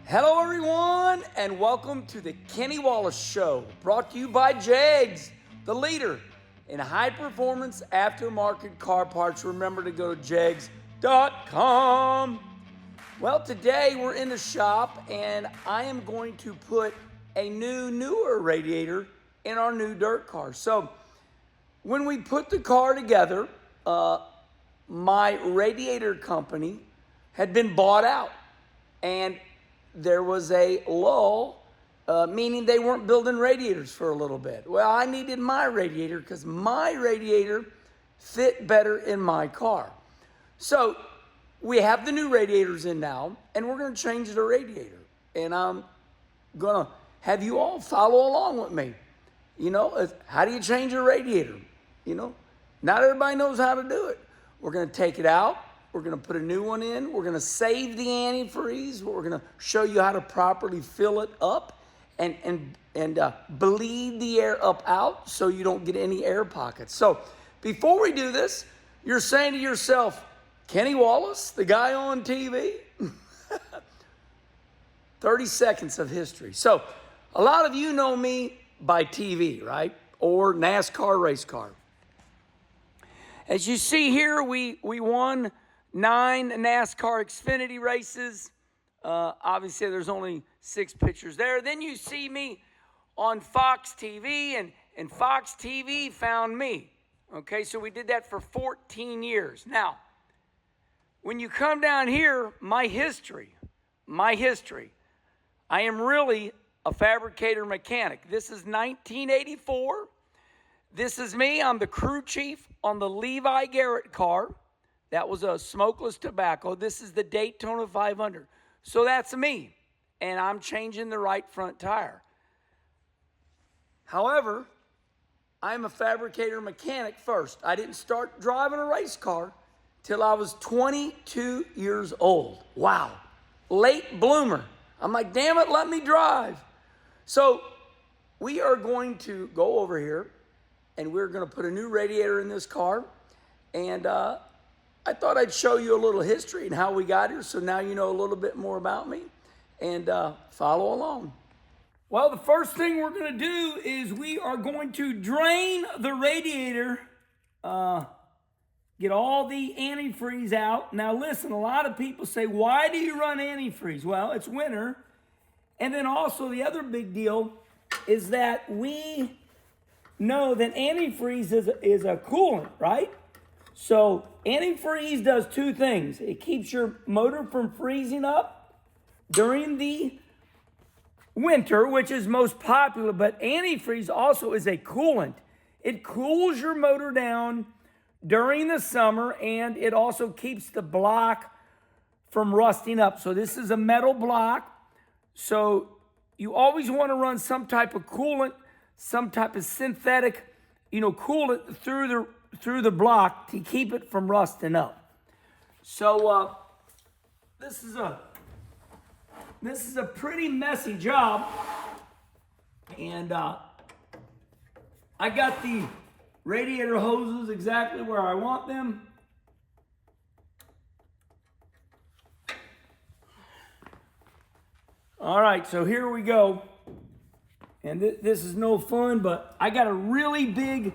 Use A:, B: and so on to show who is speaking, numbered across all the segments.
A: Hello everyone, and welcome to the Kenny Wallace Show, brought to you by JEGS, the leader in high-performance aftermarket car parts. Remember to go to jegs.com. Well, today we're in the shop, and I am going to put a newer radiator in our new dirt car. So, when we put the car together, my radiator company had been bought out, and there was a lull, meaning they weren't building radiators for a little bit. Well, I needed my radiator because my radiator fit better in my car. So we have the new radiators in now, and we're going to change the radiator. And I'm going to have you all follow along with me. You know, how do you change a radiator? You know, not everybody knows how to do it. We're going to take it out. We're going to put a new one in. We're going to save the antifreeze. We're going to show you how to properly fill it up and bleed the air up out so you don't get any air pockets. So before we do this, you're saying to yourself, Kenny Wallace, the guy on TV? 30 seconds of history. So a lot of you know me by TV, right? Or NASCAR race car. As you see here, we won 9 NASCAR Xfinity races. Obviously, there's only 6 pictures there. Then you see me on Fox TV, and Fox TV found me. Okay, so we did that for 14 years. Now, when you come down here, my history. I am really a fabricator mechanic. This is 1984. This is me. I'm the crew chief on the Levi Garrett car. That was a smokeless tobacco. This is the Daytona 500. So that's me, and I'm changing the right front tire. However, I'm a fabricator mechanic first. I didn't start driving a race car till I was 22 years old. Wow, late bloomer. I'm like, damn it, let me drive. So we are going to go over here, and we're going to put a new radiator in this car, and I thought I'd show you a little history and how we got here, so now you know a little bit more about me, and follow along. Well, the first thing we're going to do is we are going to drain the radiator, get all the antifreeze out. Now listen, a lot of people say, why do you run antifreeze? Well, it's winter, and then also the other big deal is that we know that antifreeze is a coolant, right? So antifreeze does 2 things. It keeps your motor from freezing up during the winter, which is most popular, but antifreeze also is a coolant. It cools your motor down during the summer, and it also keeps the block from rusting up. So this is a metal block. So you always want to run some type of coolant, some type of synthetic, coolant through the block to keep it from rusting up. So this is a pretty messy job, and I got the radiator hoses exactly where I want them. All right, so here we go, and this is no fun, but I got a really big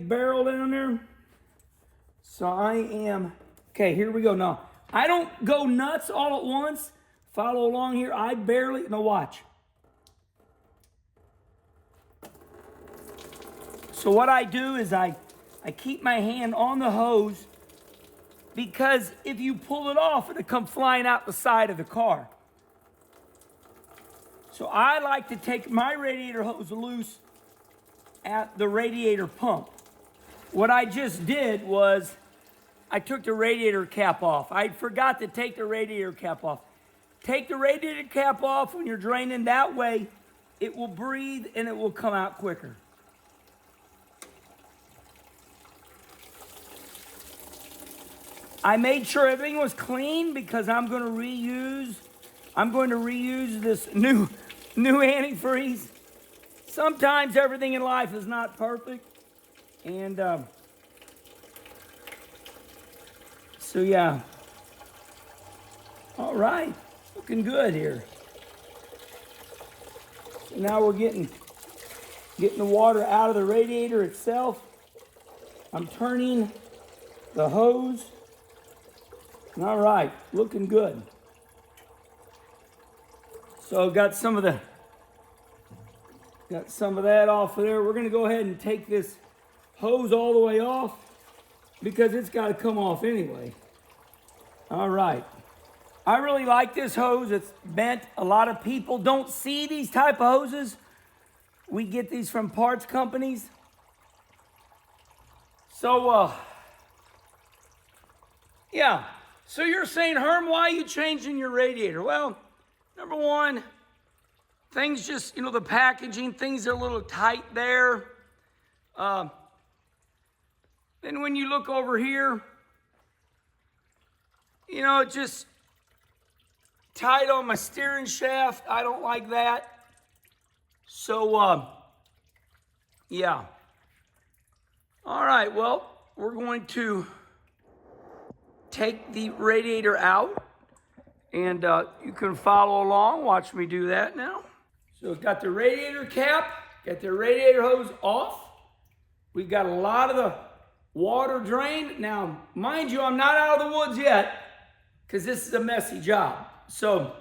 A: barrel down there. So okay, here we go. Now, I don't go nuts all at once. Follow along here. Now watch. So what I do is I keep my hand on the hose, because if you pull it off, it'll come flying out the side of the car. So I like to take my radiator hose loose at the radiator pump. What I just did was I took the radiator cap off. I forgot to take the radiator cap off. Take the radiator cap off when you're draining. That way it will breathe and it will come out quicker. I made sure everything was clean because I'm going to reuse this new antifreeze. Sometimes everything in life is not perfect, and so yeah. All right, looking good here. So now we're getting the water out of the radiator itself. I'm turning the hose. All right, looking good. So got some of that off of there. We're gonna go ahead and take this hose all the way off because it's got to come off anyway. All right. I really like this hose. It's bent. A lot of people don't see these type of hoses. We get these from parts companies. So, yeah. So you're saying, Herm, why are you changing your radiator? Well, number one, things just, the packaging, things are a little tight there. Then when you look over here, it just tight on my steering shaft. I don't like that. So, yeah. All right, well, we're going to take the radiator out, and you can follow along. Watch me do that now. So we've got the radiator cap, got the radiator hose off. We've got a lot of the water drained. Now, mind you, I'm not out of the woods yet because this is a messy job. So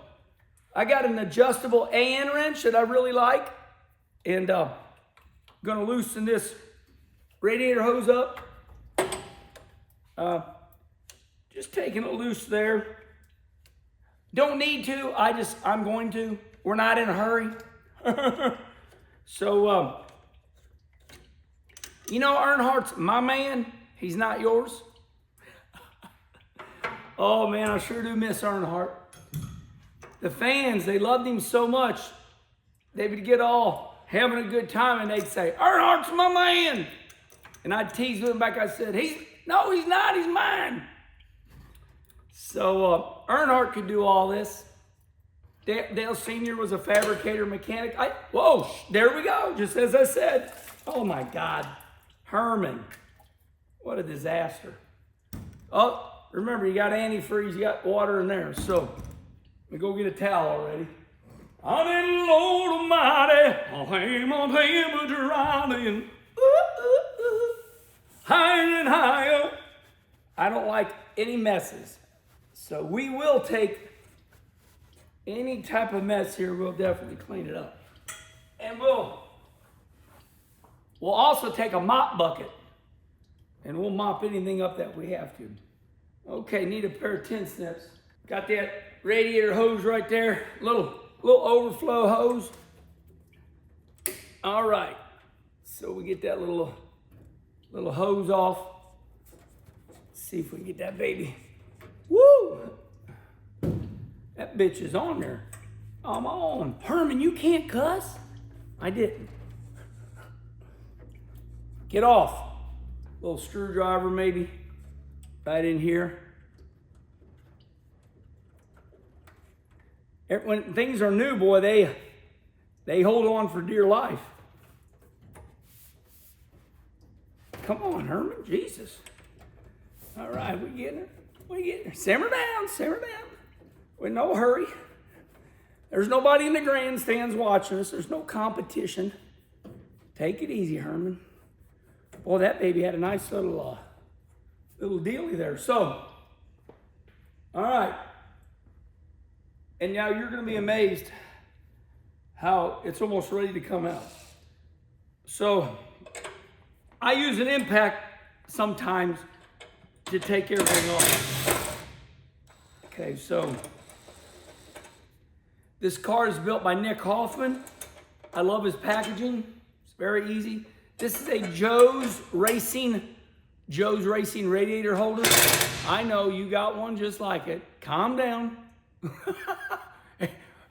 A: I got an adjustable AN wrench that I really like, and gonna loosen this radiator hose up. Just taking it loose there. Don't need to, I'm going to. We're not in a hurry. So, Earnhardt's my man. He's not yours. Oh man, I sure do miss Earnhardt. The fans, they loved him so much. They would get all having a good time and they'd say, Earnhardt's my man. And I'd tease them back. I said, no, he's not, he's mine. So Earnhardt could do all this. Dale Sr. was a fabricator mechanic. Whoa, there we go, just as I said. Oh my God, Herman, what a disaster. Oh, remember, you got antifreeze, you got water in there. So, let me go get a towel already. I'm in Lord Almighty, I'll hang on him a drowning. Higher and higher. I don't like any messes. So we will take any type of mess here, we'll definitely clean it up. And we'll also take a mop bucket and we'll mop anything up that we have to. Okay, need a pair of 10 snips. Got that radiator hose right there, little overflow hose. All right, so we get that little hose off. Let's see if we can get that baby. Woo! That bitch is on there. I'm on. Herman, you can't cuss. I didn't. Get off. Little screwdriver maybe. Right in here. When things are new, boy, they hold on for dear life. Come on, Herman, Jesus. All right, we getting her. Simmer down, simmer down. We're in no hurry. There's nobody in the grandstands watching us. There's no competition. Take it easy, Herman. Boy, that baby had a nice little dealie there. So, all right. And now you're going to be amazed how it's almost ready to come out. So, I use an impact sometimes to take everything off. Okay, so this car is built by Nick Hoffman. I love his packaging. It's very easy. This is a Joe's Racing radiator holder. I know you got one just like it. Calm down.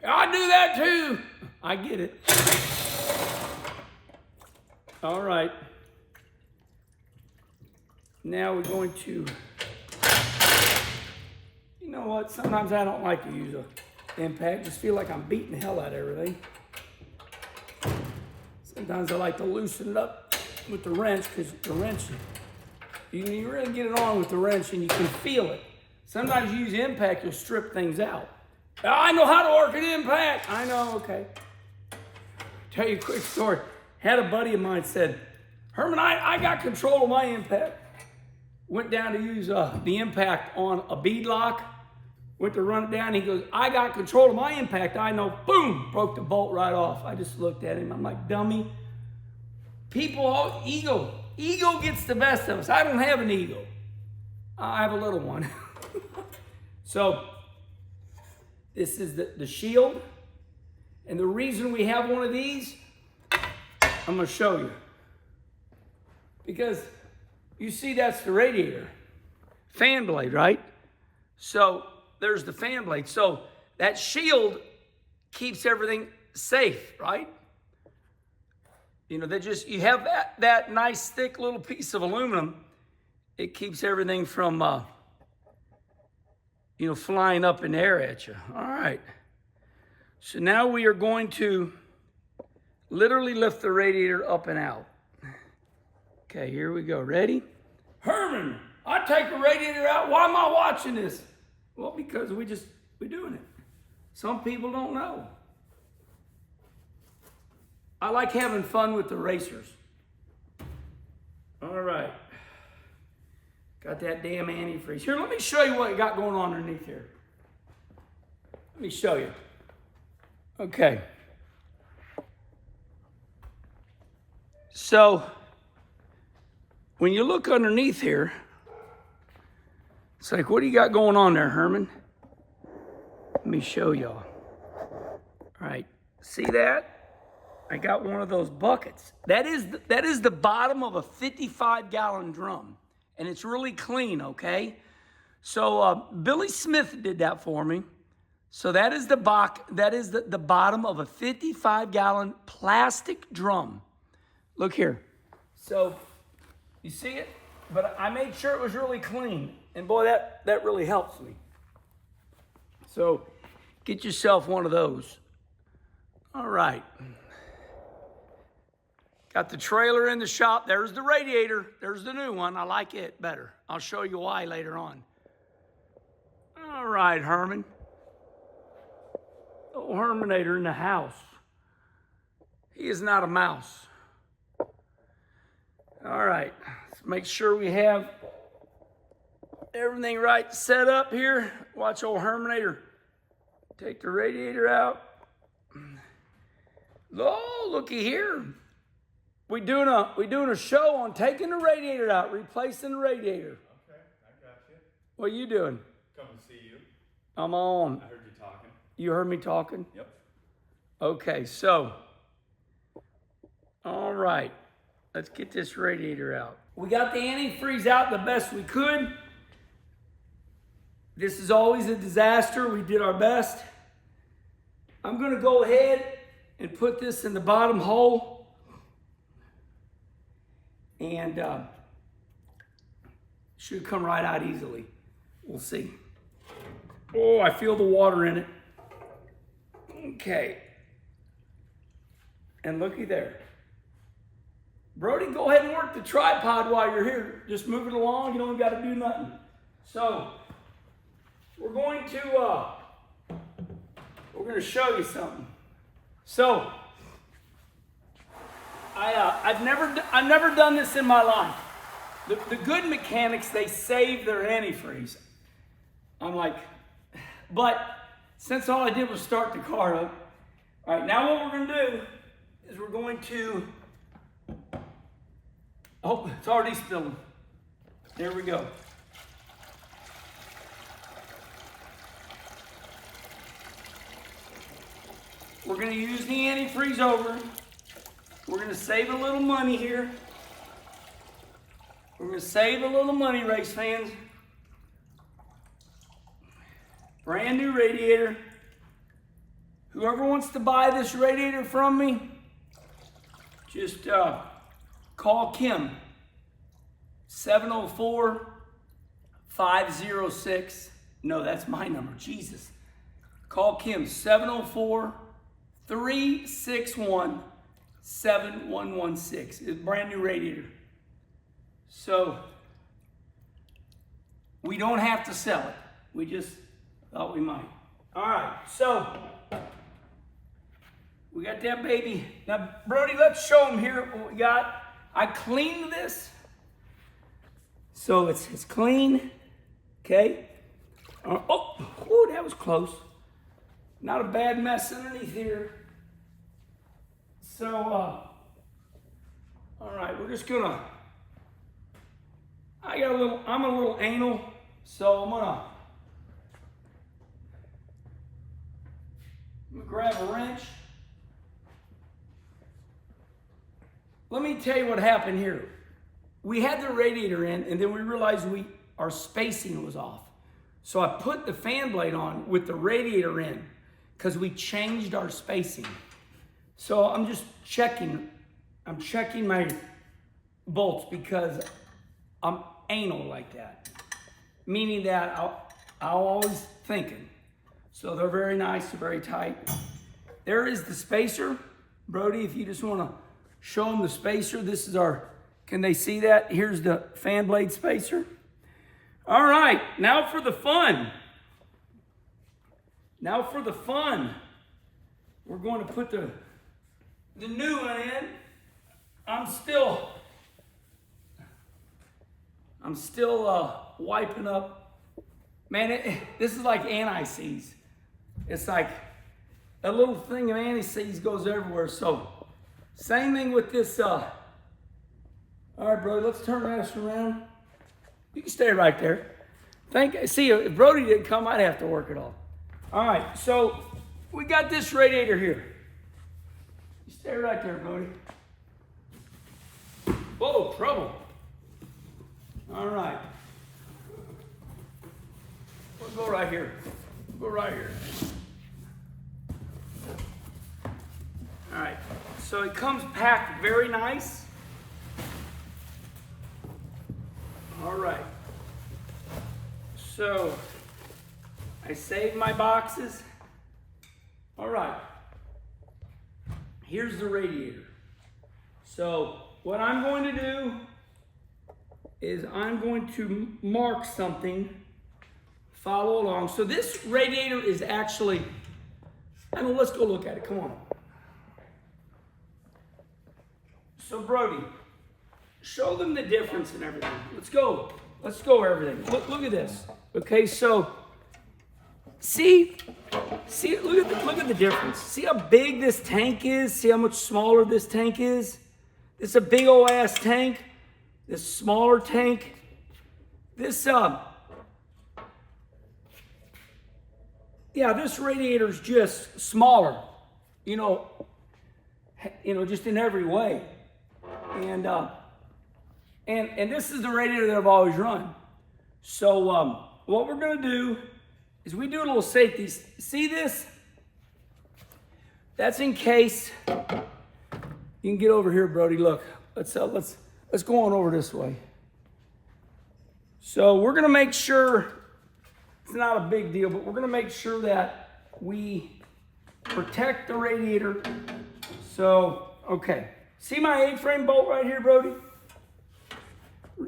A: I do that too. I get it. All right. Now we're going to, you know what? Sometimes I don't like to use an impact. Just feel like I'm beating the hell out of everything. Sometimes I like to loosen it up with the wrench because the wrench, you really get it on with the wrench and you can feel it. Sometimes you use impact, you'll strip things out. I know how to work an impact. I know, okay. Tell you a quick story. Had a buddy of mine said, Herman, I got control of my impact. Went down to use the impact on a bead lock. Went to run it down. He goes, I got control of my impact. I know, boom, broke the bolt right off. I just looked at him. I'm like, dummy. People, ego gets the best of us. I don't have an ego. I have a little one. So this is the shield. And the reason we have one of these, I'm going to show you. Because you see that's the radiator. Fan blade, right? So there's the fan blade. So that shield keeps everything safe, right? You know, you have that nice thick little piece of aluminum. It keeps everything from, flying up in the air at you. All right. So now we are going to literally lift the radiator up and out. Okay, here we go. Ready? Herman, I take the radiator out. Why am I watching this? Well, because we're doing it. Some people don't know. I like having fun with the racers. All right. Got that damn antifreeze. Here, let me show you what you got going on underneath here. Let me show you. Okay. So, when you look underneath here, it's like, what do you got going on there, Herman? Let me show y'all. All right, see that? I got one of those buckets. That is the bottom of a 55-gallon drum, and it's really clean, okay? So Billy Smith did that for me. So that is the bottom of a 55-gallon plastic drum. Look here. So you see it? But I made sure it was really clean. And boy, that really helps me. So get yourself one of those. All right. Got the trailer in the shop. There's the radiator. There's the new one. I like it better. I'll show you why later on. All right, Herman. Oh, Herminator in the house. He is not a mouse. All right. Let's make sure we have everything right set up here. Watch old Herminator take the radiator out. Oh, looky here. We doing a show on taking the radiator out, replacing the radiator.
B: Okay, I got you.
A: What are you doing?
B: Come and see you.
A: I'm on.
B: I heard you talking.
A: You heard me talking?
B: Yep.
A: Okay, so, all right. Let's get this radiator out. We got the antifreeze out the best we could. This is always a disaster. We did our best. I'm going to go ahead and put this in the bottom hole. And should come right out easily. We'll see. Oh, I feel the water in it. Okay. And looky there. Brody, go ahead and work the tripod while you're here. Just move it along. You don't got to do nothing. So, we're going to show you something. So, I've never done this in my life. The good mechanics, they save their antifreeze. I'm like, but since all I did was start the car up, all right, now what we're going to do is we're going to, oh, it's already spilling. There we go. We're going to use the antifreeze over. We're going to save a little money here. We're going to save a little money, race fans. Brand new radiator. Whoever wants to buy this radiator from me, just call Kim. 704-506. No, that's my number. Jesus. Call Kim. 704-361-7116. It's a brand new radiator. So, we don't have to sell it. We just thought we might. All right, so we got that baby. Now, Brody, let's show them here what we got. I cleaned this. So it's clean, okay? Oh, that was close. Not a bad mess underneath here. So, all right, we're just gonna, I'm a little anal, so I'm gonna grab a wrench. Let me tell you what happened here. We had the radiator in, and then we realized our spacing was off. So I put the fan blade on with the radiator in because we changed our spacing. So I'm just checking. I'm checking my bolts because I'm anal like that. Meaning that I'm always thinking. So they're very nice, very tight. There is the spacer. Brody, if you just want to show them the spacer, this is our, can they see that? Here's the fan blade spacer. All right, now for the fun. Now for the fun. We're going to put the new one in. I'm still wiping up. Man, this is like anti-seize. It's like a little thing of anti-seize goes everywhere. So same thing with this. All right, Brody, let's turn this around. You can stay right there. See, if Brody didn't come, I'd have to work it all. All right, so we got this radiator here. You stay right there, Brody. Whoa, trouble. All right. We'll go right here. We'll go right here. All right, so it comes packed very nice. All right, so I saved my boxes. All right, here's the radiator. So what I'm going to do is I'm going to mark something, follow along. So this radiator is actually, let's go look at it, come on. So Brody, show them the difference in everything. Let's go everything. Look at this. Okay, so see, look at the difference. See how big this tank is? See how much smaller this tank is? It's a big old ass tank. This smaller tank. This this radiator's just smaller. You know, just in every way. And this is the radiator that I've always run. So what we're going to do is we do a little safety. See this? That's in case. You can get over here, Brody. Look, let's go on over this way. So we're going to make sure it's not a big deal, but we're going to make sure that we protect the radiator. So okay. See my A-frame bolt right here, Brody?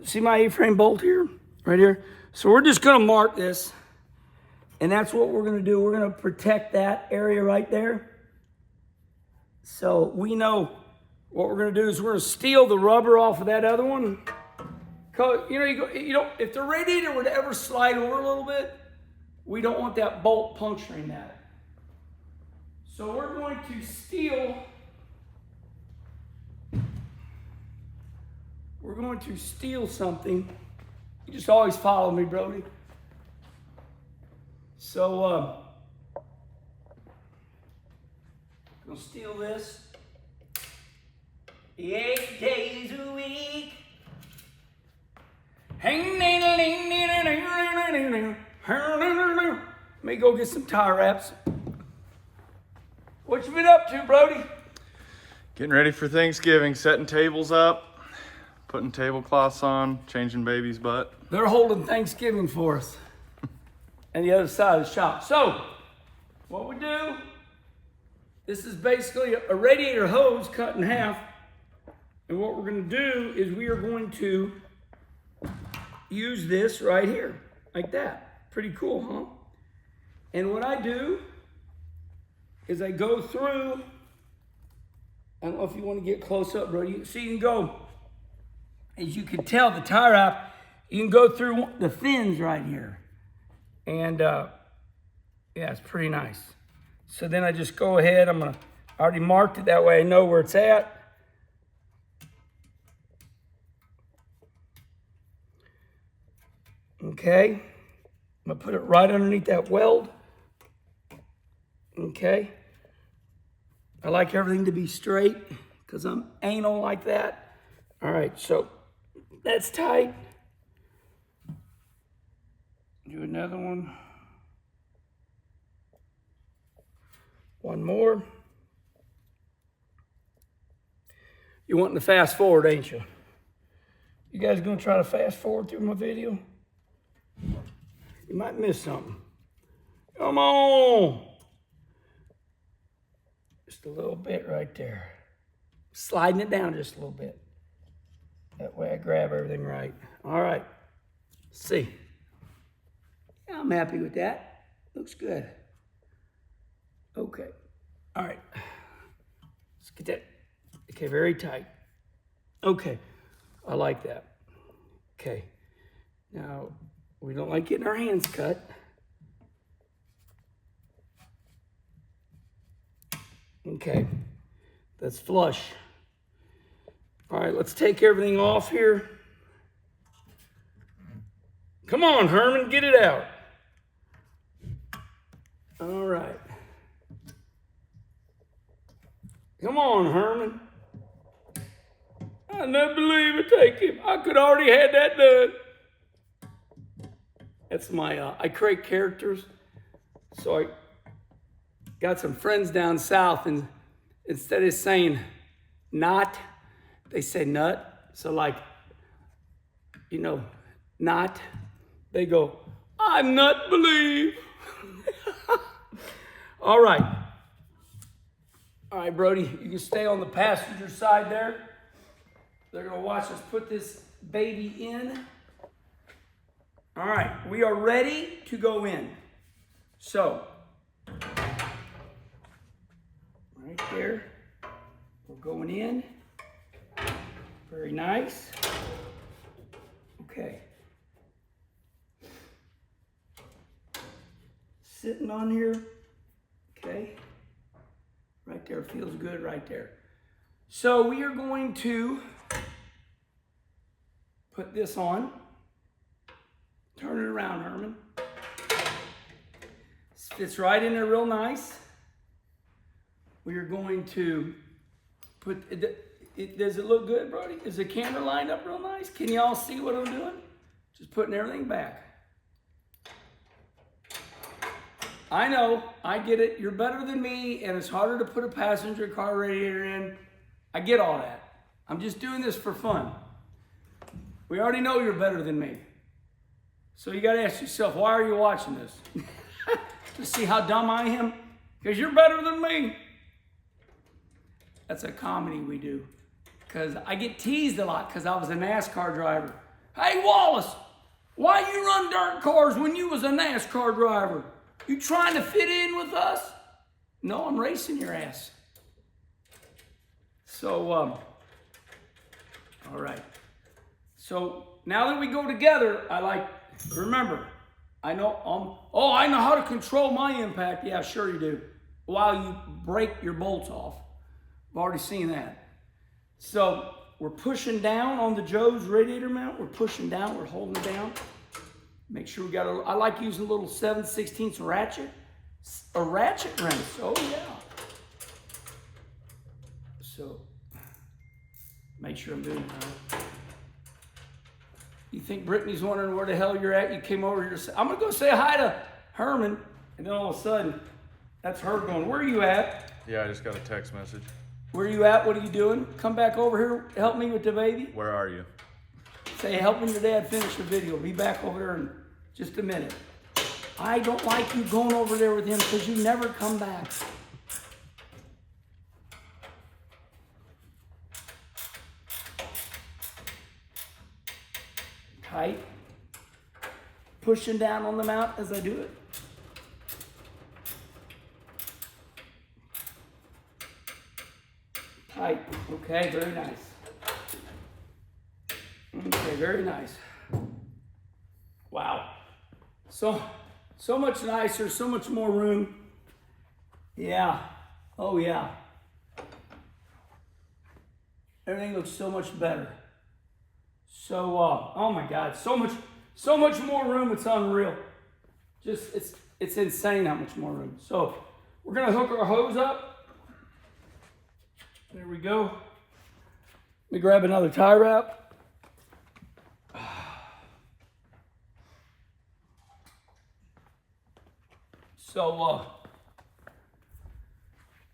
A: See my A-frame bolt here? Right here? So we're just going to mark this. And that's what we're going to do. We're going to protect that area right there. So we know what we're going to do is we're going to steal the rubber off of that other one. If the radiator would ever slide over a little bit, we don't want that bolt puncturing that. So we're going to steal... We're going to steal something. You just always follow me, Brody. So, I'm going to steal this. 8 days a week. Let me go get some tie wraps. What you been up to, Brody?
B: Getting ready for Thanksgiving, setting tables up. Putting tablecloths on, changing baby's butt.
A: They're holding Thanksgiving for us. And the other side of the shop. So, what we do, this is basically a radiator hose cut in half. And what we're going to do is we are going to use this right here, like that. Pretty cool, huh? And what I do is I go through, I don't know if you want to get close up, bro. So you can go, as you can tell, the tire wrap, you can go through the fins right here. And yeah, it's pretty nice. So then I just go ahead, I already marked it that way, I know where it's at. Okay, I'm gonna put it right underneath that weld. Okay, I like everything to be straight because I'm anal like that. All right, so that's tight. Do another one. One more. You're wanting to fast forward, ain't you? You guys gonna try to fast forward through my video? You might miss something. Come on. Just a little bit right there. Sliding it down just a little bit. That way I grab everything right. All right. Let's see. Yeah, I'm happy with that. Looks good. Okay. All right. Let's get that. Okay, very tight. Okay. I like that. Okay. Now, we don't like getting our hands cut. Okay. That's flush. All right, let's take everything off here. Come on, Herman, get it out. All right. Come on, Herman. I never believe it, take him. I could already had that done. That's my, I create characters. So I got some friends down south, and instead of saying not, they say nut. So like, you know, not, they go, I not believe. All right. All right, Brody, you can stay on the passenger side there. They're gonna watch us put this baby in. All right, we are ready to go in. So, right there, we're going in. Very nice. Okay. Sitting on here, okay. Right there, feels good right there. So we are going to put this on. Turn it around, Herman. This fits right in there real nice. We are going to put it. Does it look good, Brody? Is the camera lined up real nice? Can y'all see what I'm doing? Just putting everything back. I know, I get it. You're better than me, and it's harder to put a passenger car radiator in. I get all that. I'm just doing this for fun. We already know you're better than me. So you gotta ask yourself, why are you watching this? To see how dumb I am? Because you're better than me. That's a comedy we do. Because I get teased a lot because I was a NASCAR driver. Hey, Wallace, why you run dirt cars when you was a NASCAR driver? You trying to fit in with us? No, I'm racing your ass. So, all right. So now that we go together, remember, I know how to control my impact. Yeah, sure you do. While you break your bolts off. I've already seen that. So we're pushing down on the Joe's radiator mount. We're pushing down, we're holding it down. Make sure we got I like using a little 7/16 ratchet. A ratchet wrench, oh yeah. So, make sure I'm doing it right. You think Brittany's wondering where the hell you're at? You came over here to say, I'm gonna go say hi to Herman, and then all of a sudden, that's her going, where are you at?
B: Yeah, I just got a text message.
A: Where are you at? What are you doing? Come back over here, help me with the baby.
B: Where are you?
A: Say, helping your dad finish the video. Be back over there in just a minute. I don't like you going over there with him because you never come back. Tight. pushing down on the mount as I do it. Tight. Okay, very nice. Okay, very nice. Wow. So much nicer, so much more room. Yeah. Oh yeah. Everything looks so much better. So, oh my God, so much more room. It's unreal. Just, it's insane how much more room. So, we're gonna hook our hose up. There we go. Let me grab another tie wrap. So,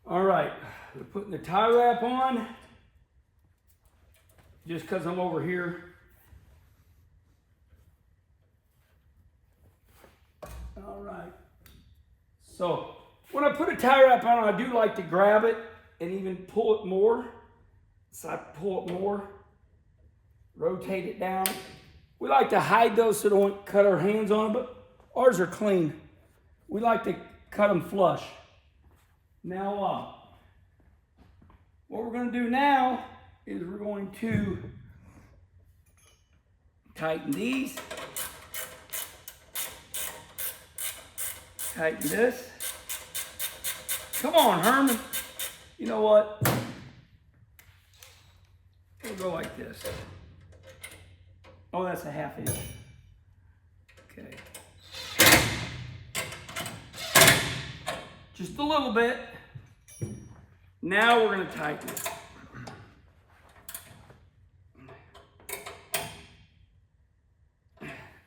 A: all right, we're putting the tie wrap on. Just because I'm over here. All right. So when I put a tie wrap on, I do like to grab it and even pull it more. So I pull it more, rotate it down. We like to hide those so they don't cut our hands on them, but ours are clean. We like to cut them flush. Now, what we're going to do now is we're going to tighten these, tighten this. Come on, Herman. You know what? We'll go like this. Oh, that's a 1/2 inch. Okay. Just a little bit. Now we're going to tighten it.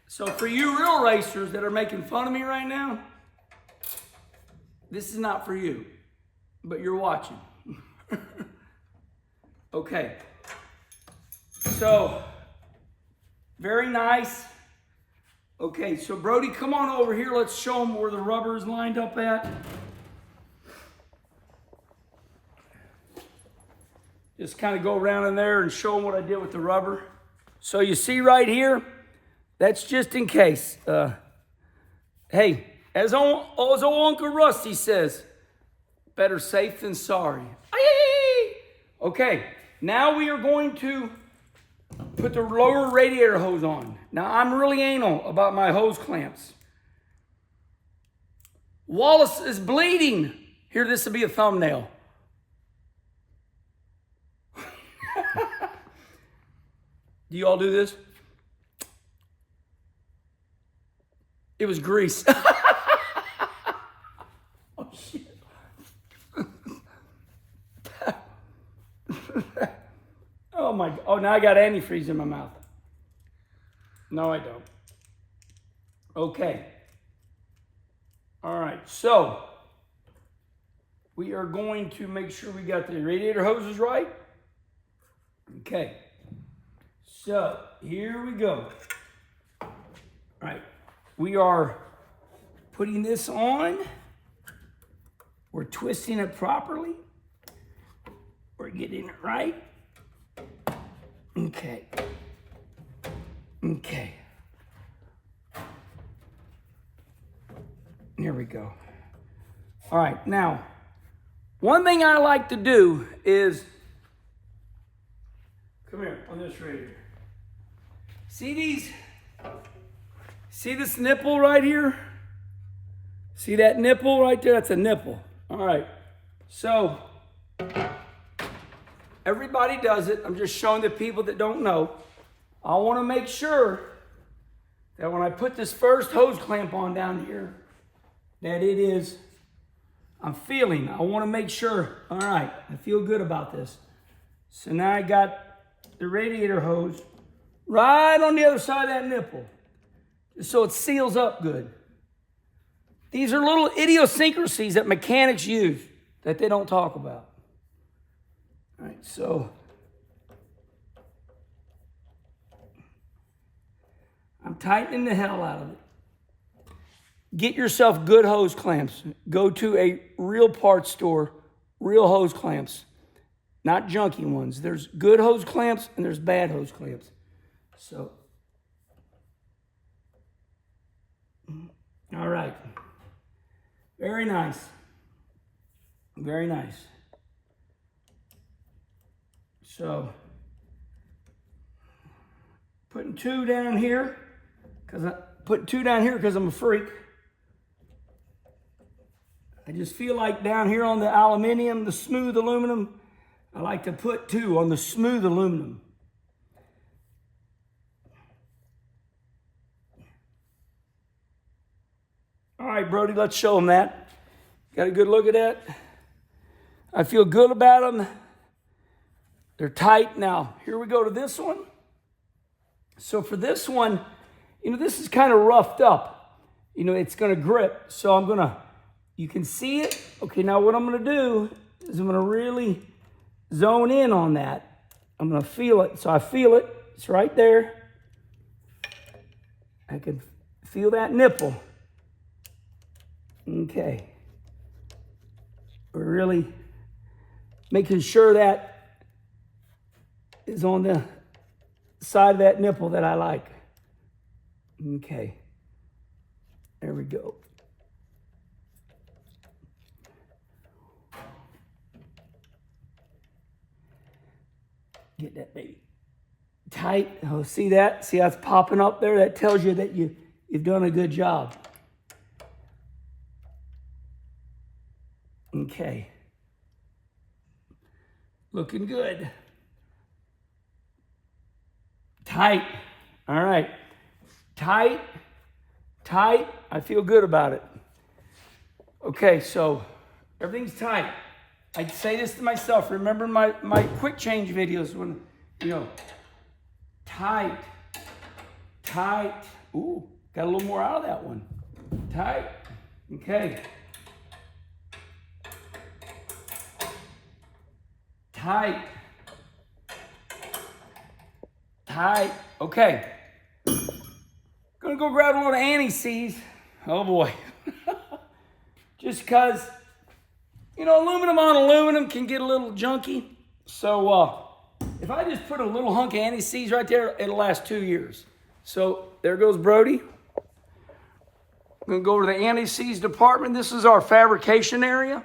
A: So for you real racers that are making fun of me right now, this is not for you, but you're watching. Okay. So, very nice. Okay, so Brody, come on over here. Let's show them where the rubber is lined up at. Just kind of go around in there and show them what I did with the rubber. So you see right here, that's just in case. Hey, as old Uncle Rusty says, better safe than sorry. Okay, now we are going to put the lower radiator hose on. Now, I'm really anal about my hose clamps. Wallace is bleeding. Here, this will be a thumbnail. Do you all do this? It was grease. Oh, shit. Oh, my. Oh, now I got antifreeze in my mouth. No, I don't. Okay. All right. So, we are going to make sure we got the radiator hoses right. Okay. So, here we go. All right. We are putting this on. We're twisting it properly. We're getting it right. Okay. Okay. Here we go. All right. Now, one thing I like to do is, come here on this radiator. See these? See this nipple right here? See that nipple right there? That's a nipple. All right. So, everybody does it. I'm just showing the people that don't know. I want to make sure that when I put this first hose clamp on down here, that it is, I'm feeling. I want to make sure, all right, I feel good about this. So now I got the radiator hose right on the other side of that nipple, so it seals up good. These are little idiosyncrasies that mechanics use that they don't talk about. All right, so I'm tightening the hell out of it. Get yourself good hose clamps. Go to a real parts store, real hose clamps, not junky ones. There's good hose clamps and there's bad hose clamps. So, All right. Very nice. Very nice. So, putting two down here, because I'm a freak. I just feel like down here on the aluminum, the smooth aluminum, I like to put two on the smooth aluminum. All right, Brody, let's show them that. Got a good look at that? I feel good about them. They're tight. Now, here we go to this one. So for this one, this is kind of roughed up. It's going to grip. So I'm going to, you can see it. Okay, now what I'm going to do is I'm going to really zone in on that. I'm going to feel it. So I feel it. It's right there. I can feel that nipple. Okay. We're really making sure that is on the side of that nipple that I like. Okay. There we go. Get that baby tight. Oh, see that? See how it's popping up there? That tells you that you've done a good job. Okay. Looking good. Tight. All right. Tight. Tight. I feel good about it. Okay, so everything's tight. I'd say this to myself. Remember my quick change videos when, tight. Tight. Ooh, got a little more out of that one. Tight. Okay. Tight. Tight. Okay. Gonna go grab a little anti-seize. Oh boy. Just because, aluminum on aluminum can get a little junky. So if I just put a little hunk of anti-seize right there, it'll last 2 years. So there goes Brody. I'm gonna go to the anti-seize department. This is our fabrication area.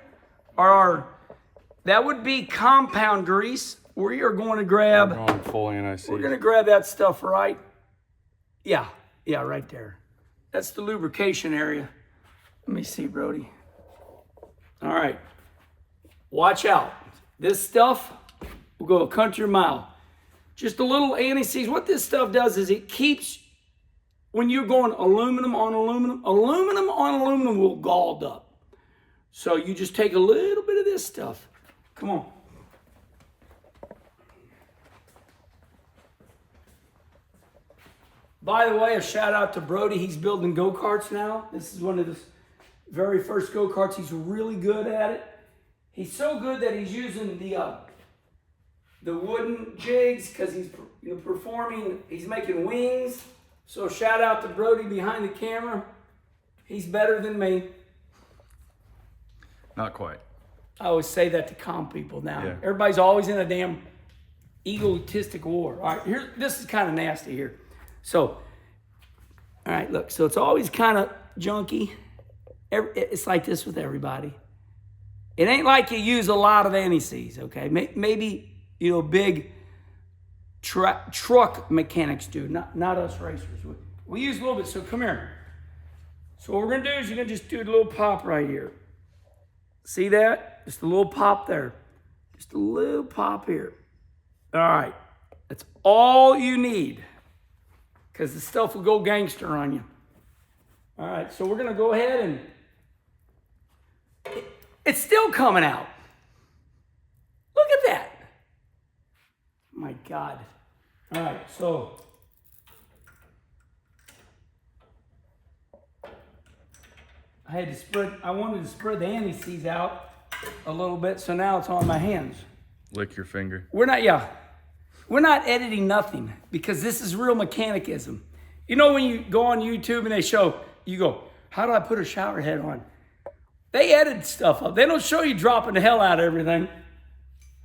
A: That would be compound grease. We are going to grab.
B: I'm going full anti-seize.
A: We're going to grab that stuff right. Yeah, right there. That's the lubrication area. Let me see, Brody. All right. Watch out. This stuff will go a country mile. Just a little anti-seize. What this stuff does is it keeps, when you're going aluminum on aluminum will galled up. So you just take a little bit of this stuff. Come on. By the way, a shout out to Brody. He's building go-karts now. This is one of his very first go-karts. He's really good at it. He's so good that he's using the wooden jigs because he's performing. He's making wings. So shout out to Brody behind the camera. He's better than me.
B: Not quite.
A: I always say that to calm people now.
B: Yeah.
A: Everybody's always in a damn egotistic war. All right, this is kind of nasty here. So, all right, look. So it's always kind of junky. It's like this with everybody. It ain't like you use a lot of anti-seize, okay? Maybe, big truck mechanics do, not us racers. We use a little bit, so come here. So what we're going to do is you're going to just do a little pop right here. See that? Just a little pop there. Just a little pop here. All right. That's all you need. Because the stuff will go gangster on you. All right. So we're going to go ahead and... It's still coming out. Look at that. My God. All right. So... I wanted to spread the anti-seize out a little bit, so now it's on my hands.
B: Lick your finger.
A: We're not editing nothing because this is real mechanicism. When you go on YouTube and they show, you go, how do I put a shower head on? They edit stuff up. They don't show you dropping the hell out of everything.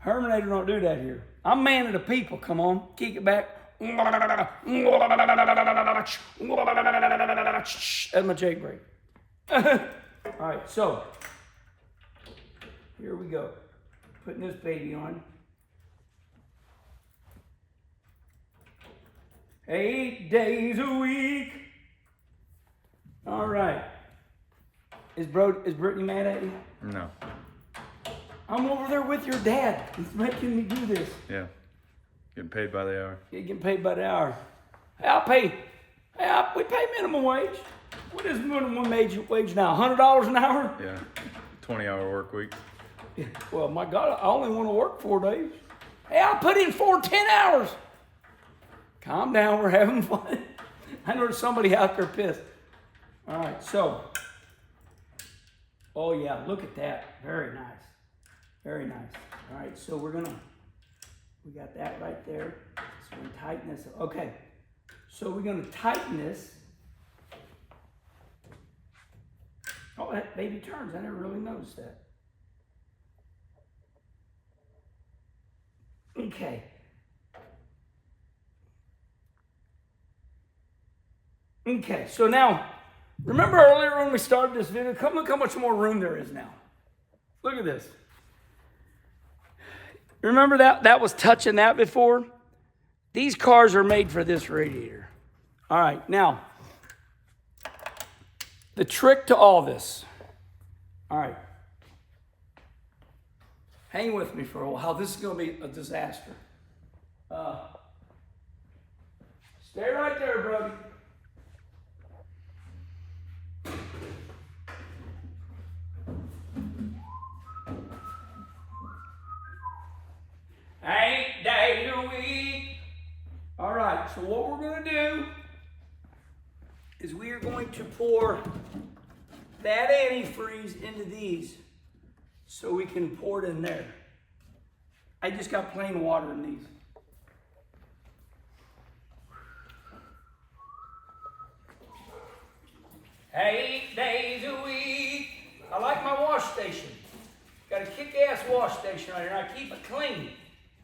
A: Herminator don't do that here. I'm man of the people, come on, kick it back. That's my Jake brake. All right, so here we go. Putting this baby on. 8 days a week. All right. Is Brittany mad at you?
B: No.
A: I'm over there with your dad. He's making me do this.
B: Yeah. Getting paid by the hour.
A: You're getting paid by the hour. We pay minimum wage. What is minimum wage now? $100 an hour?
B: Yeah. 20-hour work week.
A: Yeah. Well, my God, I only want to work 4 days. Hey, I'll put in 10 hours. Calm down, we're having fun. I know there's somebody out there pissed. All right, so. Oh yeah, look at that. Very nice. Very nice. All right, so we got that right there. So we tighten this up. Okay, so we're gonna tighten this. Oh, that baby turns. I never really noticed that. Okay. Okay, so now, remember earlier when we started this video? Look how much more room there is now. Look at this. Remember that was touching that before? These cars are made for this radiator. All right, now, the trick to all this. All right. Hang with me for a while. This is going to be a disaster. Stay right there, Brody. All right, so what we're going to do is we are going to pour that antifreeze into these so we can pour it in there. I just got plain water in these. Hey, 8 days a week. I like my wash station. Got a kick-ass wash station right here. I keep it clean.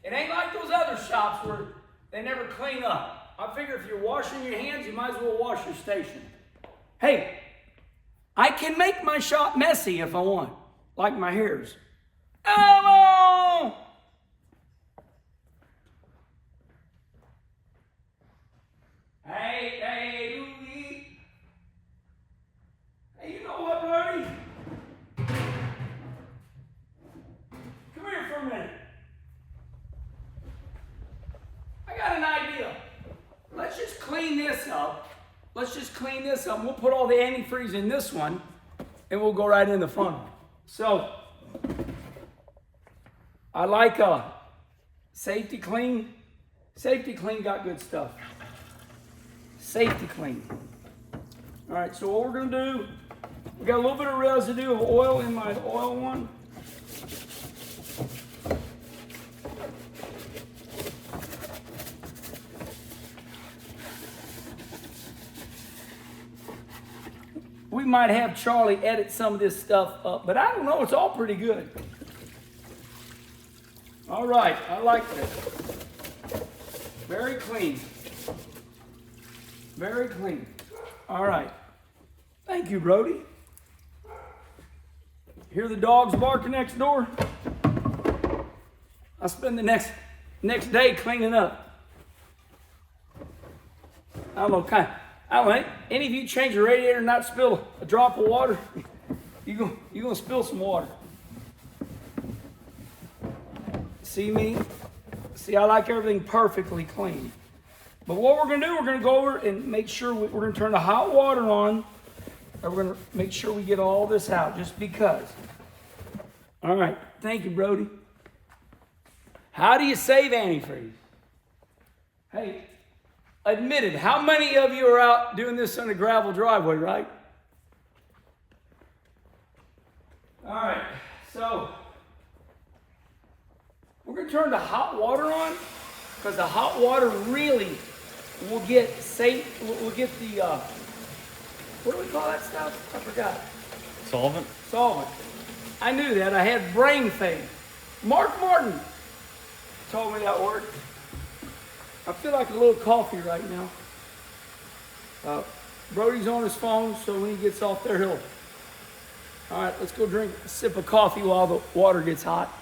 A: It ain't like those other shops where they never clean up. I figure if you're washing your hands, you might as well wash your station. Hey, I can make my shop messy if I want, like my hairs. Oh! Hey, Louie. Hey, you know what, Brody? Come here for a minute. I got an idea. Let's just clean this up. We'll put all the antifreeze in this one, and we'll go right in the funnel. So, I like Safety Clean. Safety Clean got good stuff. Safety Clean. All right, so what we're going to do, we got a little bit of residue of oil in my oil one. We might have Charlie edit some of this stuff up, but I don't know, it's all pretty good. All right, I like this. Very clean. Very clean. All right. Thank you, Brody. Hear the dogs barking next door? I'll spend the next day cleaning up. I don't know, any of you change your radiator and not spill a drop of water, you're gonna spill some water. See me? See, I like everything perfectly clean. But what we're gonna do, we're gonna go over and make sure we're gonna turn the hot water on, and we're gonna make sure we get all this out, just because. All right, thank you, Brody. How do you save antifreeze? Hey, admit it, how many of you are out doing this on a gravel driveway, right? All right, so we're gonna turn the hot water on, because the hot water really will get the, what do we call that stuff? I forgot.
B: Solvent?
A: Solvent. I knew that, I had brain fade. Mark Martin told me that word. I feel like a little coffee right now. Brody's on his phone, so when he gets off there, he'll... All right, let's go drink a sip of coffee while the water gets hot.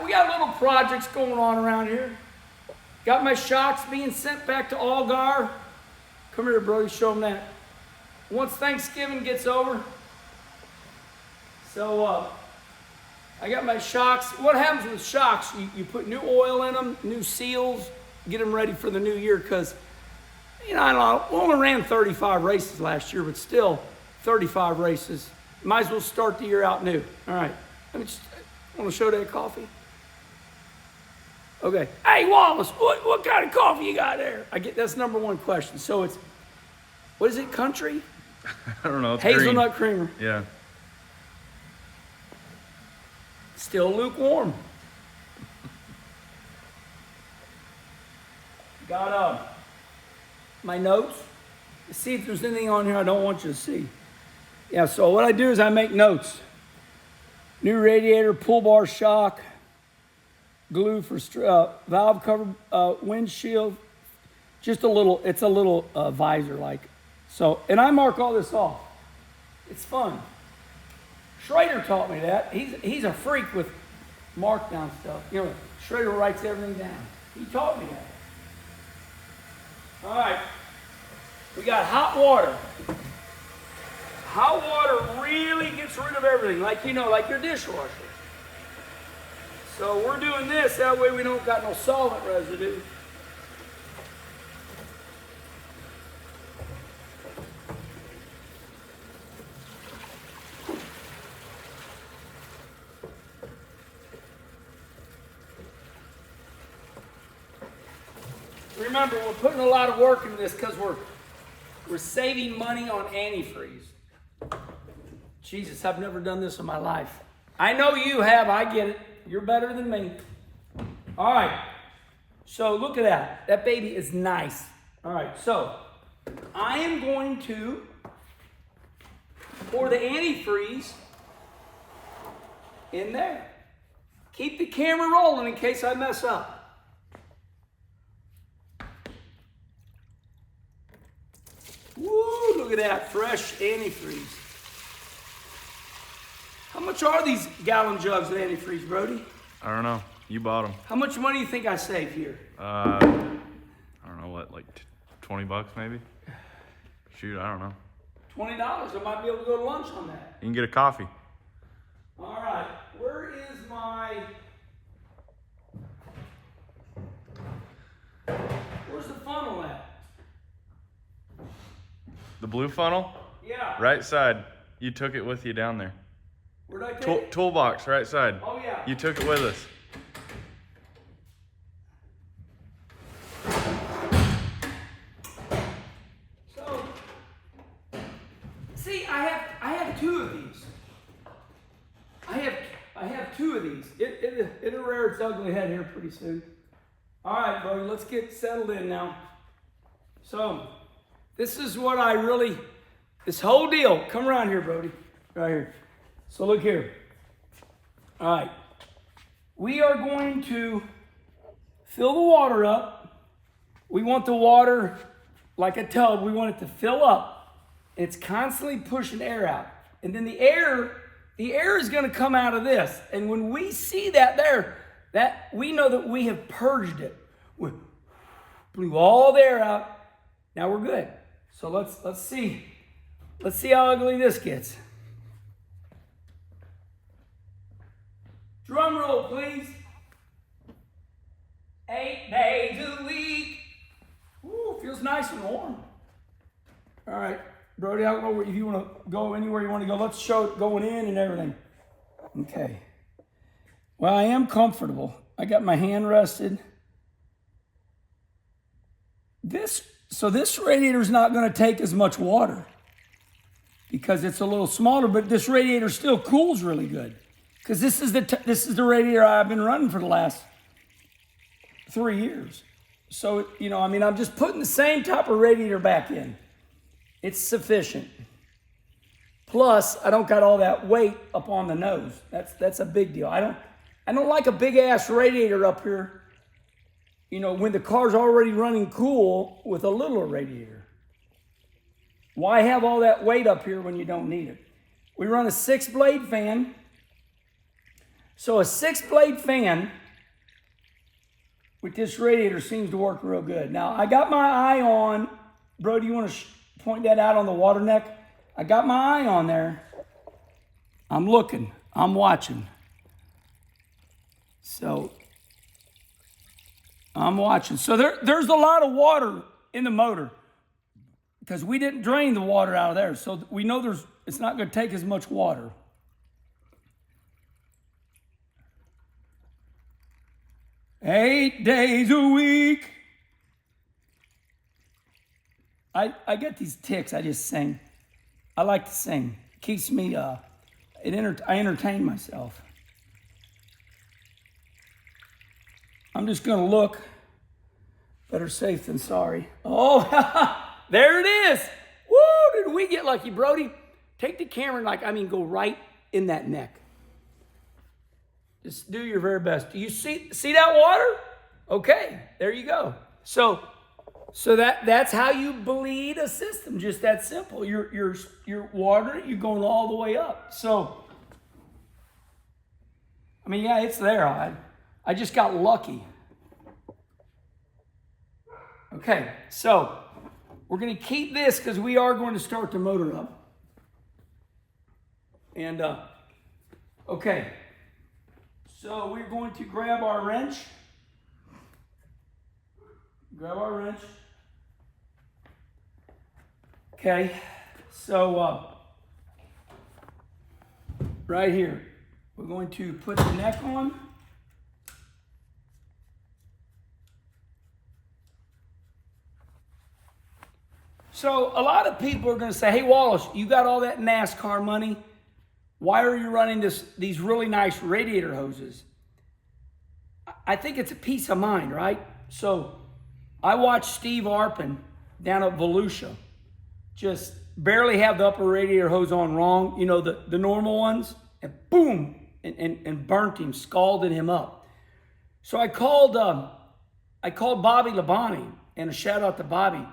A: We got little projects going on around here. Got my shocks being sent back to Algar. Come here, Brody, show them that. Once Thanksgiving gets over. So, I got my shocks. What happens with shocks? You put new oil in them, new seals, get them ready for the new year because, you know, I don't know, we only ran 35 races last year, but still 35 races. Might as well start the year out new. All right. Let me just, want to show that coffee? Okay. Hey, Wallace, what kind of coffee you got there? That's number one question. So it's, what is it, country?
B: I don't know. It's
A: hazelnut creamer.
B: Yeah.
A: Still lukewarm. Got my notes. See if there's anything on here I don't want you to see. Yeah, so what I do is I make notes. New radiator, pull bar shock, glue for valve cover, windshield. Just a little, it's a little visor like. So, and I mark all this off. It's fun. Schrader taught me that. He's a freak with markdown stuff. You know, Schrader writes everything down. He taught me that. All right. We got hot water. Hot water really gets rid of everything, like, you know, like your dishwasher. So we're doing this, that way we don't got no solvent residue. Remember, we're putting a lot of work into this because we're saving money on antifreeze. Jesus, I've never done this in my life. I know you have, I get it. You're better than me. All right, so look at that. That baby is nice. All right, so I am going to pour the antifreeze in there. Keep the camera rolling in case I mess up. Woo, look at that, fresh antifreeze. How much are these gallon jugs of antifreeze, Brody?
B: I don't know. You bought them.
A: How much money do you think I saved here?
B: I don't know, what, like 20 bucks maybe? Shoot, I don't know.
A: $20. I might be able to go to lunch on that.
B: You can get a coffee.
A: All right, where is my... Where's the funnel at?
B: The blue funnel?
A: Yeah.
B: Right side. You took it with you down there.
A: Where'd I take it?
B: Toolbox, right side.
A: Oh, yeah.
B: You took it with us.
A: So, see, I have two of these. I have two of these. It'll rear its ugly head here pretty soon. All right, Brody, let's get settled in now. So, this is what I really, this whole deal, come around here, Brody, right here. So look here. All right. We are going to fill the water up. We want the water like a tub. We want it to fill up. It's constantly pushing air out. And then the air is going to come out of this. And when we see that there, that we know that we have purged it. We blew all the air out. Now we're good. So let's see. Let's see how ugly this gets. Drum roll, please. 8 days a week. Ooh, feels nice and warm. All right, Brody, I don't know if you want to go anywhere you want to go. Let's show it going in and everything. Okay. Well, I am comfortable. I got my hand rested. So this radiator is not going to take as much water because it's a little smaller, but this radiator still cools really good. Because this is the radiator I've been running for the last 3 years. So, you know, I mean, I'm just putting the same type of radiator back in. It's sufficient. Plus, I don't got all that weight up on the nose. That's a big deal. I don't like a big ass radiator up here, you know, when the car's already running cool with a little radiator. Why have all that weight up here when you don't need it? We run a 6-blade fan. So a 6-blade fan with this radiator seems to work real good. Now, I got my eye on, bro, do you want to point that out on the water neck? I got my eye on there. I'm looking. I'm watching. So, I'm watching. So there's a lot of water in the motor because we didn't drain the water out of there. So we know it's not going to take as much water. Eight days a week. I get these tics. I just sing. I like to sing. It keeps me, I entertain myself. I'm just going to look. Better safe than sorry. Oh, there it is. Woo, did we get lucky, Brody? Take the camera and go right in that neck. Just do your very best. Do you see that water? Okay, there you go. So that's how you bleed a system, just that simple. You're watering it, you're going all the way up. So, yeah, it's there. I just got lucky. Okay, so we're going to keep this because we are going to start the motor up. And, okay. So we're going to grab our wrench. Okay, so right here, we're going to put the neck on. So a lot of people are going to say, hey, Wallace, you got all that NASCAR money. Why are you running these really nice radiator hoses? I think it's a peace of mind, right? So I watched Steve Arpin down at Volusia just barely have the upper radiator hose on wrong, you know, the normal ones, and boom, and burnt him, scalded him up. So I called Bobby Labonte, and a shout out to Bobby.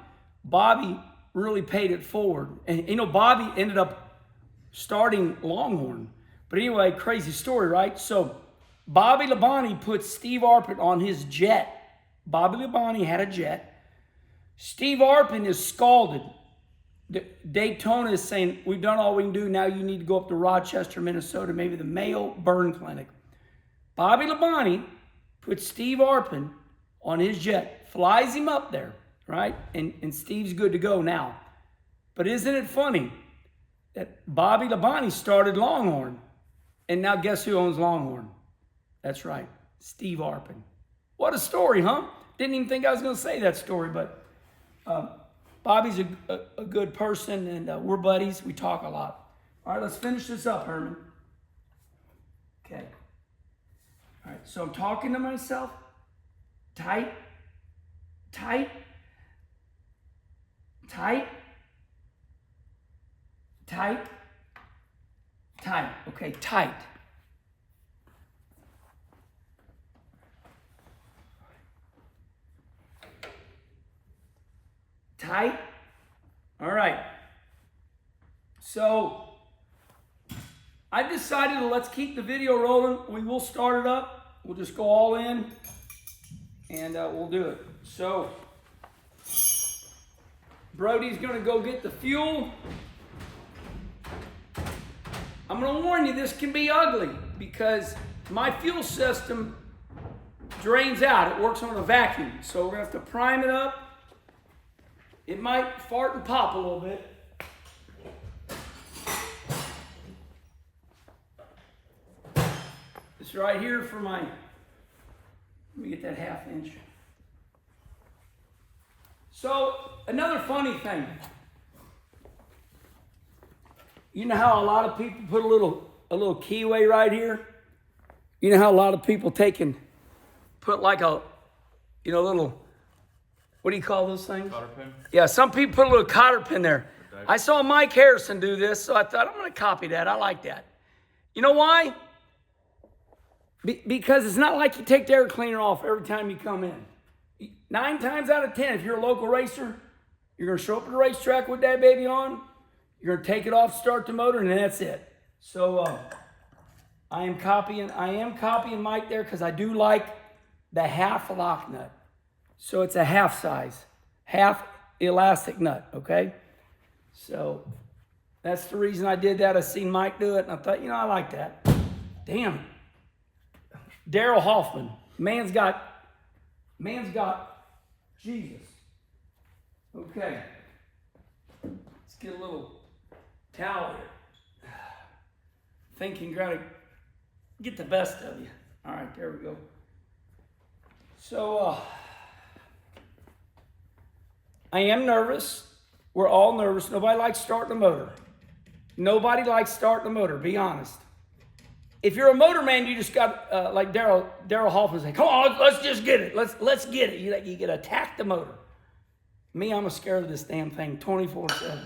A: Bobby really paid it forward. And, you know, Bobby ended up starting Longhorn. But anyway, crazy story, right? So Bobby Labonte put Steve Arpin on his jet. Bobby Labonte had a jet. Steve Arpin is scalded. Daytona is saying, we've done all we can do. Now you need to go up to Rochester, Minnesota, maybe the Mayo Burn Clinic. Bobby Labonte put Steve Arpin on his jet, flies him up there, right? And Steve's good to go now. But isn't it funny that Bobby Labonte started Longhorn, and now guess who owns Longhorn? That's right, Steve Arpin. What a story, huh? Didn't even think I was going to say that story, but Bobby's a good person, and we're buddies. We talk a lot. All right, let's finish this up, Herman. Okay. All right, so I'm talking to myself. Tight, tight, tight, tight, tight. Okay, tight. Tight. All right. So I decided to let's keep the video rolling. We will start it up. We'll just go all in, and we'll do it. So Brody's going to go get the fuel. I'm going to warn you, this can be ugly because my fuel system drains out. It works on a vacuum. So we're going to have to prime it up. It might fart and pop a little bit. It's right here for my, let me get that 1/2 inch. So, another funny thing. You know how a lot of people put a little keyway right here? You know how a lot of people put like a, little, what do you call those things?
B: Cotter pin?
A: Yeah, some people put a little cotter pin there. I saw Mike Harrison do this, so I thought, I'm going to copy that. I like that. You know why? Because it's not like you take the air cleaner off every time you come in. 9 times out of 10, if you're a local racer, you're going to show up at the racetrack with that baby on. You're going to take it off, start the motor, and that's it. So I am copying Mike there because I do like the half lock nut. So it's a half size, half elastic nut, okay? So that's the reason I did that. I seen Mike do it, and I thought, you know, I like that. Damn. Daryl Hoffman. Man's got Jesus. Okay. Let's get a little towel here. Thinking gotta get the best of you. All right, there we go. So I am nervous. We're all nervous. Nobody likes starting the motor. Nobody likes starting the motor, be honest. If you're a motor man, you just got, like Daryl Hoffman say, come on, let's just get it. Let's get it. You get to attack the motor. Me, I'm scared of this damn thing 24/7.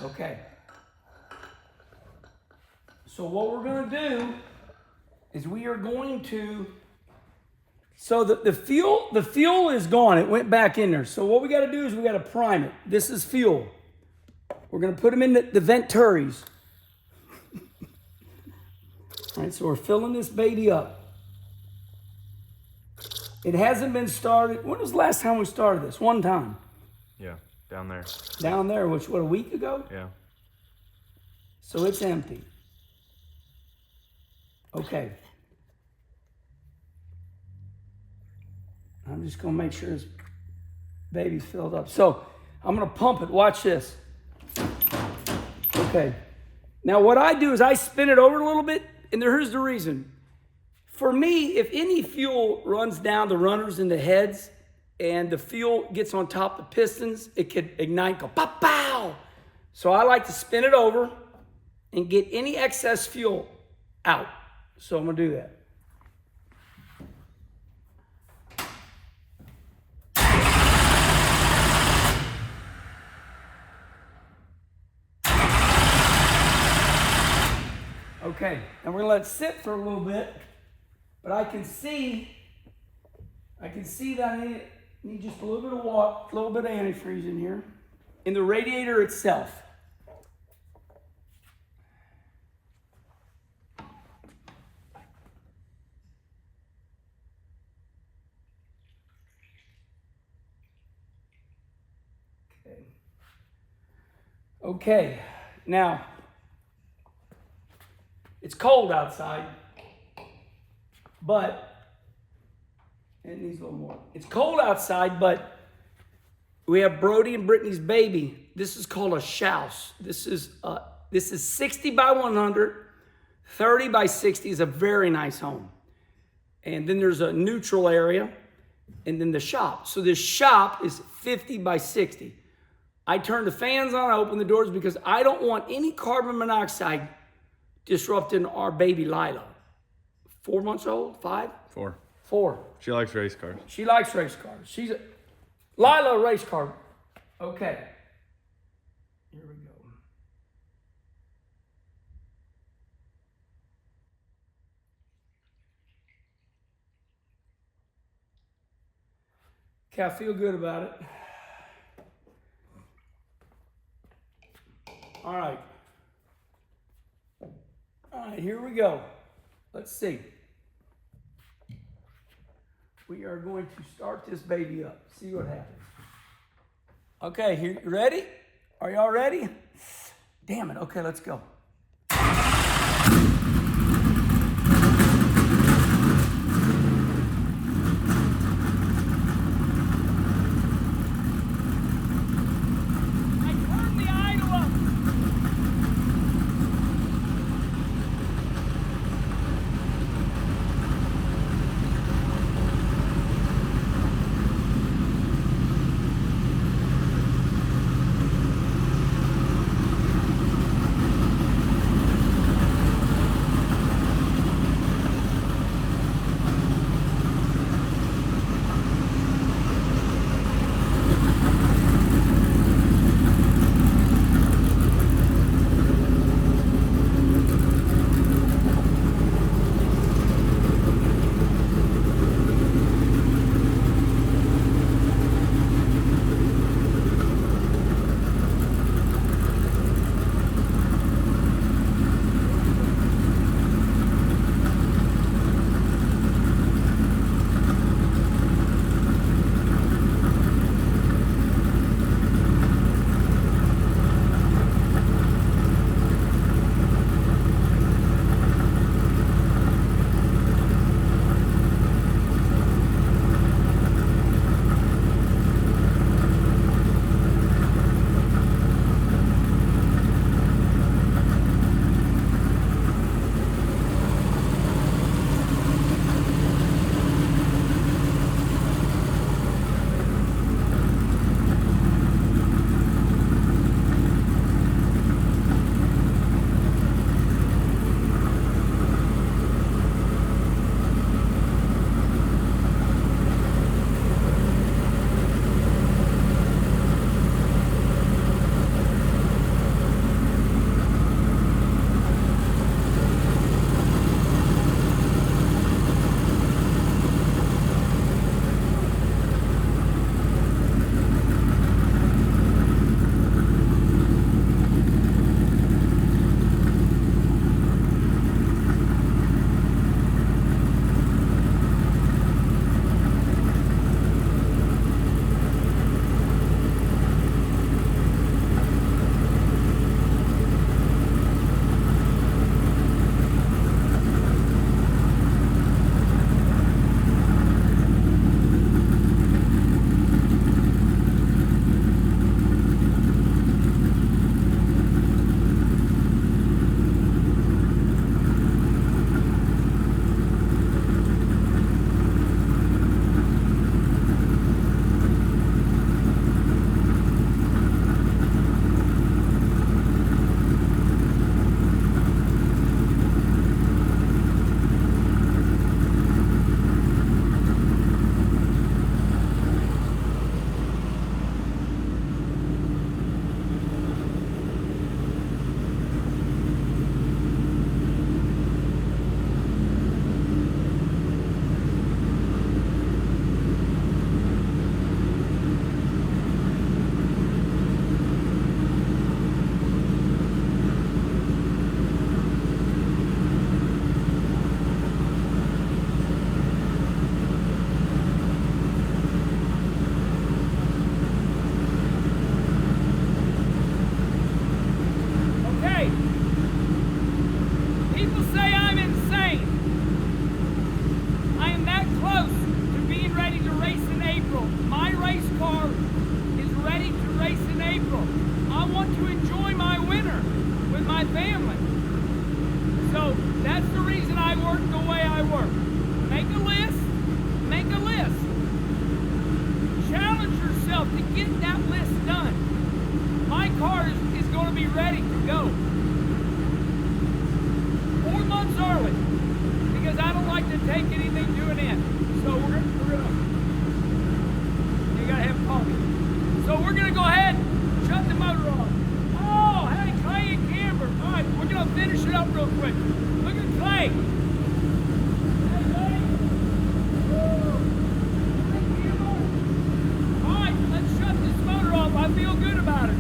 A: Okay. So what we're going to do is we are going to, so the fuel is gone. It went back in there. So what we got to do is we got to prime it. This is fuel. We're going to put them in the Venturis. All right, so we're filling this baby up. It hasn't been started. When was the last time we started this? One time.
B: Yeah, down there.
A: Down there, which, what, a week ago?
B: Yeah.
A: So it's empty. Okay. I'm just going to make sure this baby's filled up. So I'm going to pump it. Watch this. Okay. Now what I do is I spin it over a little bit, and here's the reason. For me, if any fuel runs down the runners and the heads, and the fuel gets on top of the pistons, it could ignite, go pow, pow. So I like to spin it over and get any excess fuel out. So I'm going to do that. Okay, and we're gonna let it sit for a little bit, but I can see that I need just a little bit of water, a little bit of antifreeze in here, in the radiator itself. Okay, now, it's cold outside, but it needs a little more. It's cold outside, but we have Brody and Brittany's baby. This is called a shouse. This is 60 by 100, 30 by 60 is a very nice home. And then there's a neutral area, and then the shop. So this shop is 50 by 60. I turn the fans on, I open the doors because I don't want any carbon monoxide disrupting our baby Lila. 4 months old? 5?
B: 4.
A: 4.
B: She likes race cars.
A: She likes race cars. Lila, a race car. Okay. Here we go. Okay, I feel good about it. All right. All right, here we go. Let's see. We are going to start this baby up. See what happens. Okay, here, you ready? Are y'all ready? Damn it. Okay, let's go. my family. So that's the reason I work the way I work. Make a list, make a list. Challenge yourself to get that list done. My car is going to be ready to go 4 months early because I don't like to take anything to an end. So we're gonna you gotta have coffee. So we're gonna go ahead and shut the motor off. Oh, hey, Clay and Camber. All right, we're gonna finish it up real quick. Look at Clay. Hey, Clay. Woo. Hey, Camber. All right, let's shut this motor off. I feel good about it.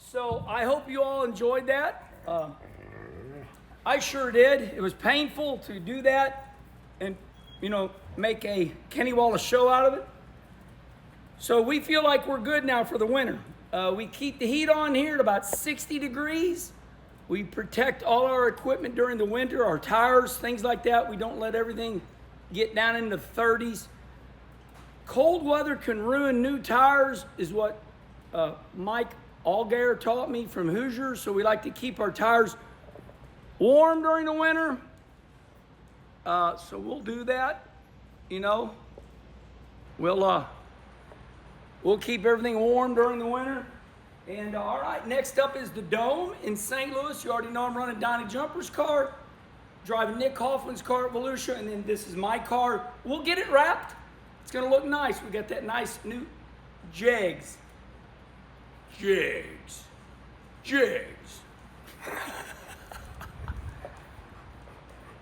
A: So I hope you all enjoyed that. I sure did. It was painful to do that and, make a Kenny Wallace show out of it. So we feel like we're good now for the winter. We keep the heat on here at about 60 degrees. We protect all our equipment during the winter, our tires, things like that. We don't let everything get down into the 30s. Cold weather can ruin new tires is what Mike Allgaier taught me from Hoosiers, so we like to keep our tires warm during the winter. So we'll do that, We'll keep everything warm during the winter. And all right, next up is the Dome in St. Louis. You already know I'm running Donnie Jumper's car, driving Nick Hoffman's car at Volusia, and then this is my car. We'll get it wrapped. It's gonna look nice. We got that nice new JEGS. JEGS.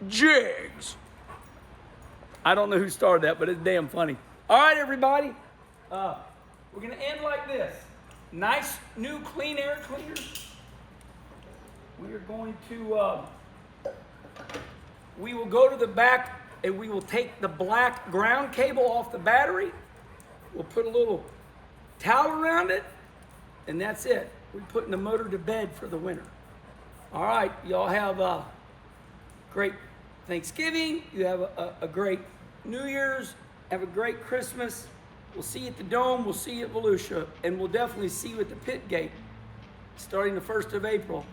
A: JEGS. I don't know who started that, but it's damn funny. All right, everybody. We're gonna end like this. Nice new clean air cleaner. We are going to, we will go to the back and we will take the black ground cable off the battery. We'll put a little towel around it, and that's it. We're putting the motor to bed for the winter. All right, y'all have a great Thanksgiving. You have a great New Year's. Have a great Christmas. We'll see you at the Dome. We'll see you at Volusia. And we'll definitely see you at the Pit Gate starting the 1st of April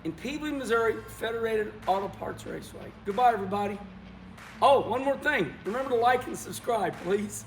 A: in Peebly, Missouri, Federated Auto Parts Raceway. Goodbye, everybody. Oh, one more thing. Remember to like and subscribe, please.